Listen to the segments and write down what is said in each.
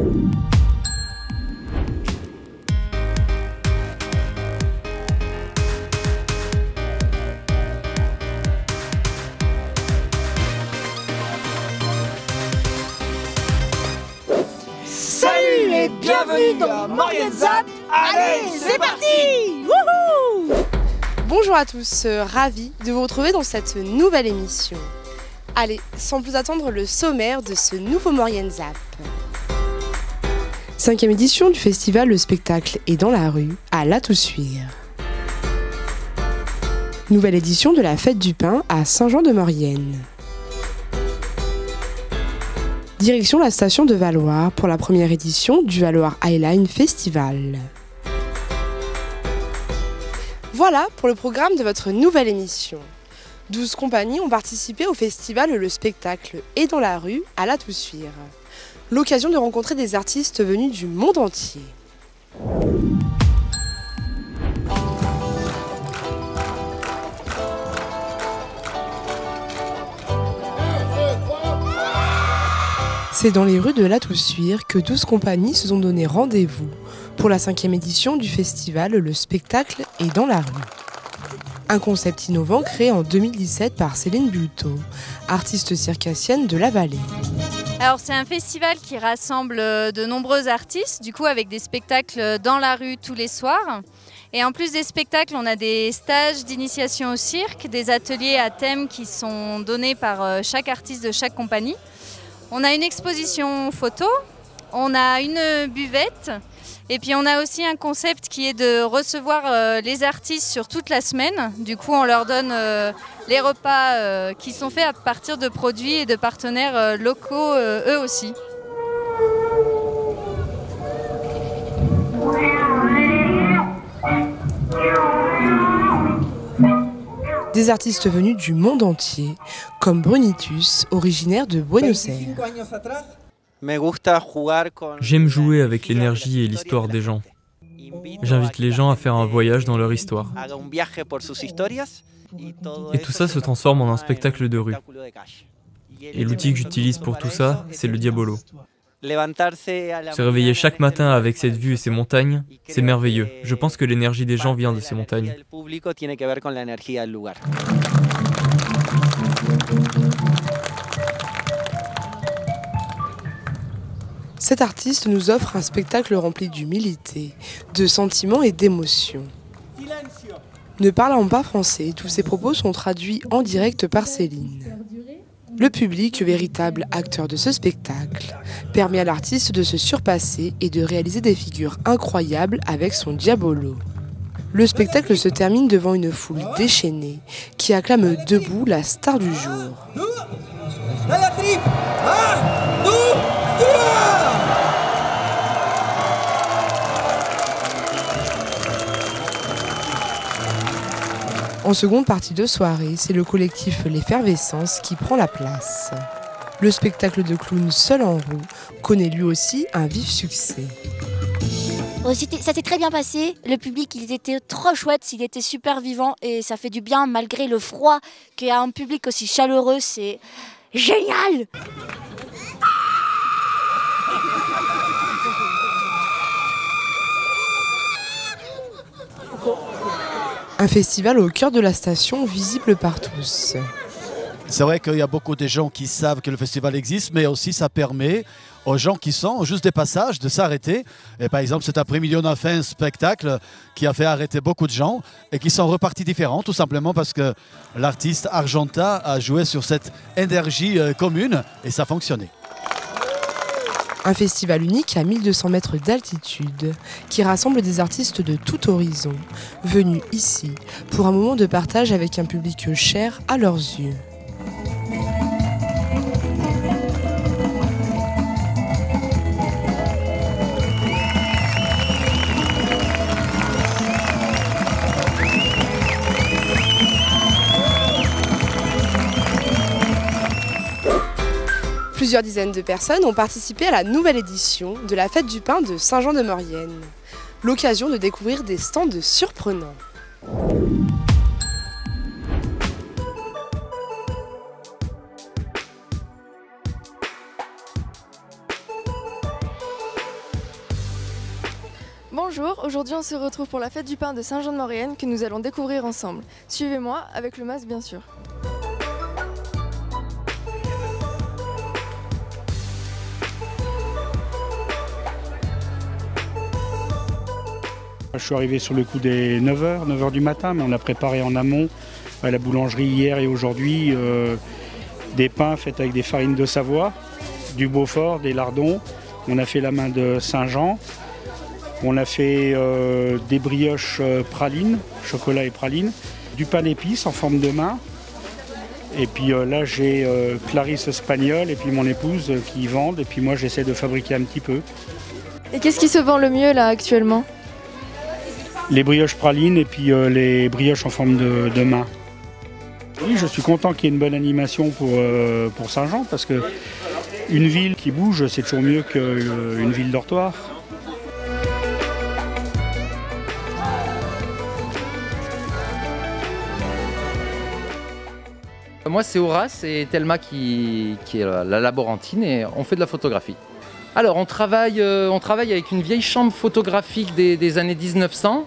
Salut et bienvenue dans Maurienne Zap. Allez, c'est parti. Wouhou! Bonjour à tous, ravi de vous retrouver dans cette nouvelle émission. Allez, sans plus attendre, le sommaire de ce nouveau Maurienne Zap. 5e édition du festival Le Spectacle est dans la rue à La Toussuire. Nouvelle édition de la Fête du Pain à Saint-Jean-de-Maurienne. Direction la station de Valloire pour la première édition du Valloire Highline Festival. Voilà pour le programme de votre nouvelle émission. 12 compagnies ont participé au festival Le Spectacle est dans la rue à La Toussuire. L'occasion de rencontrer des artistes venus du monde entier. C'est dans les rues de La Toussuire que 12 compagnies se sont donné rendez-vous pour la 5e édition du festival Le Spectacle est dans la rue. Un concept innovant créé en 2017 par Céline Bulto, artiste circassienne de la vallée. Alors c'est un festival qui rassemble de nombreux artistes, du coup avec des spectacles dans la rue tous les soirs. Et en plus des spectacles, on a des stages d'initiation au cirque, des ateliers à thème qui sont donnés par chaque artiste de chaque compagnie. On a une exposition photo, on a une buvette et puis on a aussi un concept qui est de recevoir les artistes sur toute la semaine. Du coup, on leur donne les repas qui sont faits à partir de produits et de partenaires locaux eux aussi. Des artistes venus du monde entier, comme Brunitus, originaire de Buenos Aires. J'aime jouer avec l'énergie et l'histoire des gens. J'invite les gens à faire un voyage dans leur histoire. Et tout ça se transforme en un spectacle de rue. Et l'outil que j'utilise pour tout ça, c'est le diabolo. Se réveiller chaque matin avec cette vue et ces montagnes, c'est merveilleux. Je pense que l'énergie des gens vient de ces montagnes. Cet artiste nous offre un spectacle rempli d'humilité, de sentiments et d'émotions. Ne parlant pas français, tous ses propos sont traduits en direct par Céline. Le public, véritable acteur de ce spectacle, permet à l'artiste de se surpasser et de réaliser des figures incroyables avec son diabolo. Le spectacle se termine devant une foule déchaînée qui acclame debout la star du jour. En seconde partie de soirée, c'est le collectif L'Effervescence qui prend la place. Le spectacle de clown Seul en roue connaît lui aussi un vif succès. Ça s'est très bien passé, le public il était trop chouette, il était super vivant et ça fait du bien malgré le froid, qu'il y a un public aussi chaleureux, c'est génial! Un festival au cœur de la station, visible par tous. C'est vrai qu'il y a beaucoup de gens qui savent que le festival existe, mais aussi ça permet aux gens qui sont juste des passages de s'arrêter. Et par exemple, cet après-midi, on a fait un spectacle qui a fait arrêter beaucoup de gens et qui sont repartis différents, tout simplement parce que l'artiste Argenta a joué sur cette énergie commune et ça a fonctionné. Un festival unique à 1200 mètres d'altitude qui rassemble des artistes de tout horizon, venus ici pour un moment de partage avec un public cher à leurs yeux. Plusieurs dizaines de personnes ont participé à la nouvelle édition de la Fête du Pain de Saint-Jean-de-Maurienne. L'occasion de découvrir des stands surprenants. Bonjour, aujourd'hui on se retrouve pour la fête du pain de Saint-Jean-de-Maurienne que nous allons découvrir ensemble. Suivez-moi, avec le masque bien sûr. Je suis arrivé sur le coup des 9h du matin, mais on a préparé en amont à la boulangerie hier et aujourd'hui des pains faits avec des farines de Savoie, du Beaufort, des lardons. On a fait la main de Saint-Jean. On a fait des brioches pralines, chocolat et pralines, du pain d'épices en forme de main. Et puis là j'ai Clarisse Espagnol et puis mon épouse qui vendent. Et puis moi j'essaie de fabriquer un petit peu. Et qu'est-ce qui se vend le mieux là actuellement? Les brioches pralines et puis les brioches en forme de main. Oui, je suis content qu'il y ait une bonne animation pour Saint-Jean parce que une ville qui bouge, c'est toujours mieux qu'une ville dortoir. Moi c'est Horace et Thelma qui est la laborantine et on fait de la photographie. Alors on travaille avec une vieille chambre photographique des années 1900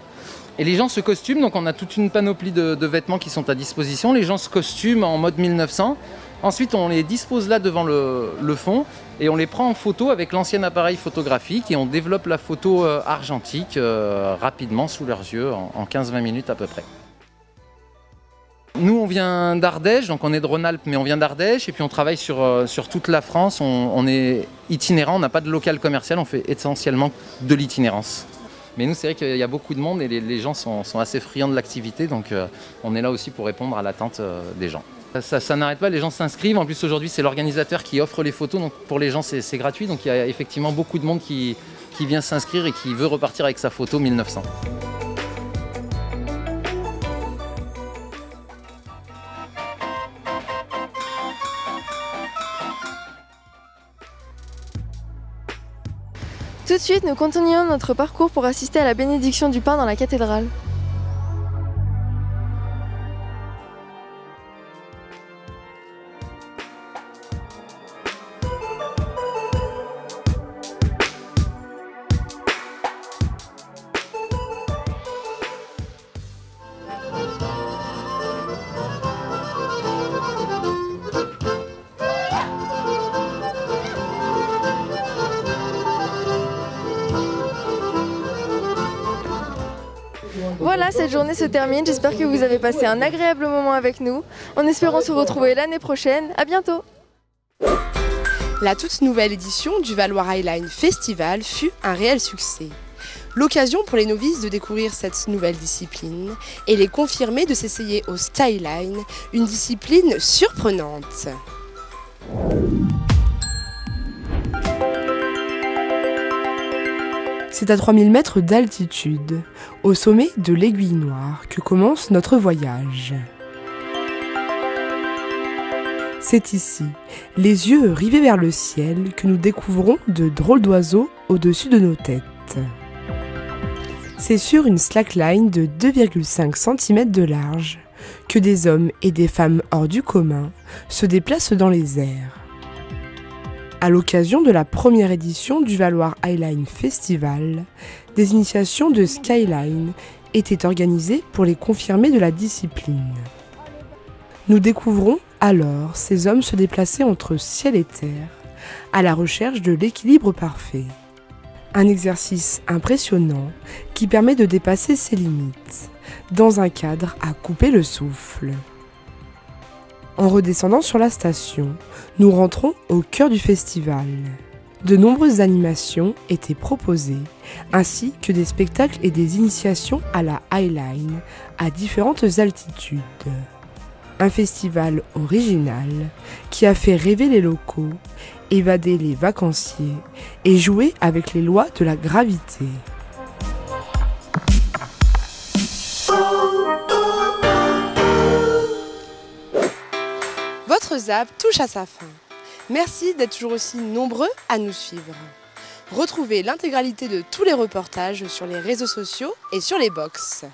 et les gens se costument, donc on a toute une panoplie de vêtements qui sont à disposition. Les gens se costument en mode 1900. Ensuite on les dispose là devant le fond et on les prend en photo avec l'ancien appareil photographique et on développe la photo argentique rapidement sous leurs yeux en 15-20 minutes à peu près. Nous on vient d'Ardèche, donc on est de Rhône-Alpes mais on vient d'Ardèche et puis on travaille sur toute la France, on est itinérant, on n'a pas de local commercial, on fait essentiellement de l'itinérance. Mais nous c'est vrai qu'il y a beaucoup de monde et les gens sont assez friands de l'activité, donc on est là aussi pour répondre à l'attente des gens. Ça n'arrête pas, les gens s'inscrivent, en plus aujourd'hui c'est l'organisateur qui offre les photos, donc pour les gens c'est gratuit, donc il y a effectivement beaucoup de monde qui vient s'inscrire et qui veut repartir avec sa photo 1900. Tout de suite, nous continuons notre parcours pour assister à la bénédiction du pain dans la cathédrale. Voilà, cette journée se termine. J'espère que vous avez passé un agréable moment avec nous. En espérant se retrouver l'année prochaine. À bientôt! La toute nouvelle édition du Valoir Highline Festival fut un réel succès. L'occasion pour les novices de découvrir cette nouvelle discipline et les confirmés de s'essayer au Skyline, une discipline surprenante. C'est à 3000 mètres d'altitude, au sommet de l'Aiguille Noire, que commence notre voyage. C'est ici, les yeux rivés vers le ciel, que nous découvrons de drôles d'oiseaux au-dessus de nos têtes. C'est sur une slackline de 2,5 cm de large que des hommes et des femmes hors du commun se déplacent dans les airs. À l'occasion de la première édition du Valoir Highline Festival, des initiations de Skyline étaient organisées pour les confirmés de la discipline. Nous découvrons alors ces hommes se déplacer entre ciel et terre, à la recherche de l'équilibre parfait. Un exercice impressionnant qui permet de dépasser ses limites, dans un cadre à couper le souffle. En redescendant sur la station, nous rentrons au cœur du festival. De nombreuses animations étaient proposées, ainsi que des spectacles et des initiations à la Highline à différentes altitudes. Un festival original qui a fait rêver les locaux, évader les vacanciers et jouer avec les lois de la gravité. Votre zap touche à sa fin. Merci d'être toujours aussi nombreux à nous suivre. Retrouvez l'intégralité de tous les reportages sur les réseaux sociaux et sur les box.